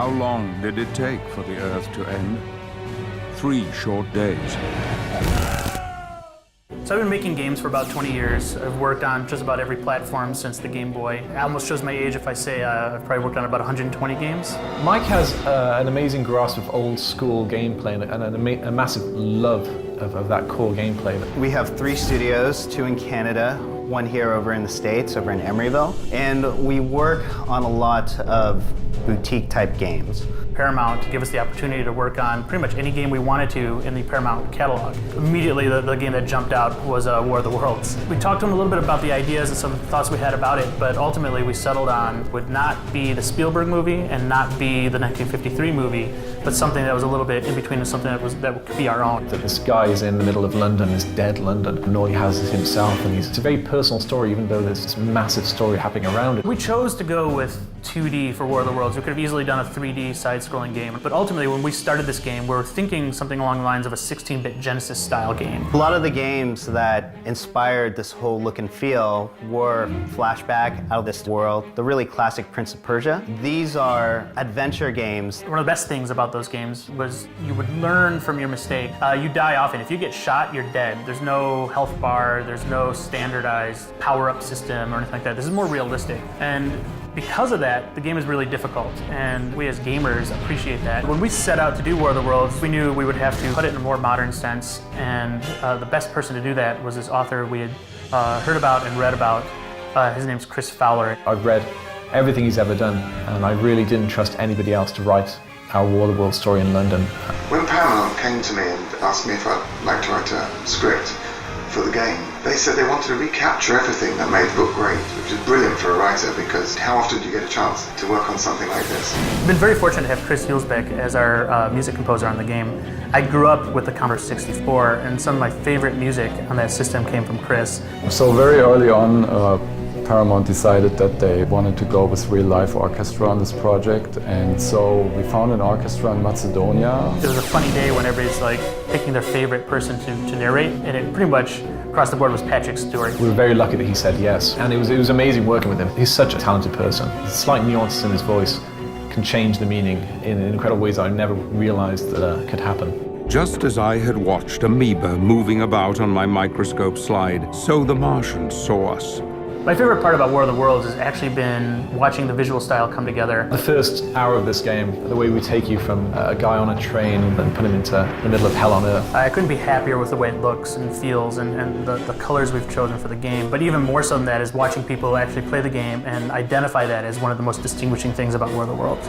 How long did it take for the Earth to end? 3 short days. So I've been making games for about 20 years. I've worked on just about every platform since the Game Boy. It almost shows my age if I say I've probably worked on about 120 games. Mike has an amazing grasp of old school gameplay and a massive love of that core gameplay. We have 3 studios, 2 in Canada, 1 here over in the States, over in Emeryville. And we work on a lot of boutique type games. Paramount gave us the opportunity to work on pretty much any game we wanted to in the Paramount catalog. Immediately, the game that jumped out was War of the Worlds. We talked to him a little bit about the ideas and some of the thoughts we had about it, but ultimately we settled on would not be the Spielberg movie and not be the 1953 movie, but something that was a little bit in between and something that could be our own. That this guy is in the middle of London, this dead London, and all he has is himself, and it's a very personal story, even though there's this massive story happening around it. We chose to go with 2D for War of the Worlds. We could have easily done a 3D side-scrolling game, but ultimately when we started this game, we were thinking something along the lines of a 16-bit Genesis-style game. A lot of the games that inspired this whole look and feel were flashback out of this world. The really classic Prince of Persia. These are adventure games. One of the best things about those games was you would learn from your mistake. You die often. If you get shot, you're dead. There's no health bar, there's no standardized power-up system or anything like that. This is more realistic. And because of that, the game is really difficult, and we as gamers appreciate that. When we set out to do War of the Worlds, we knew we would have to put it in a more modern sense, and the best person to do that was this author we had heard about and read about. His name's Chris Fowler. I've read everything he's ever done, and I really didn't trust anybody else to write our War of the Worlds story in London. When Paramount came to me and asked me if I'd like to write a script for the game, they said they wanted to recapture everything that made the book great, which is brilliant for a writer because how often do you get a chance to work on something like this? I've been very fortunate to have Chris Hulsbeck as our music composer on the game. I grew up with the Commodore 64, and some of my favorite music on that system came from Chris. So very early on, Paramount decided that they wanted to go with real-life orchestra on this project, and so we found an orchestra in Macedonia. It was a funny day when everybody's like picking their favorite person to narrate, and it pretty much across the board was Patrick Stewart. We were very lucky that he said yes, and it was amazing working with him. He's such a talented person. Slight nuances in his voice can change the meaning in incredible ways I never realized that could happen. Just as I had watched amoeba moving about on my microscope slide, so the Martians saw us. My favorite part about War of the Worlds has actually been watching the visual style come together. The first hour of this game, the way we take you from a guy on a train and put him into the middle of hell on earth. I couldn't be happier with the way it looks and feels and the colors we've chosen for the game. But even more so than that is watching people actually play the game and identify that as one of the most distinguishing things about War of the Worlds.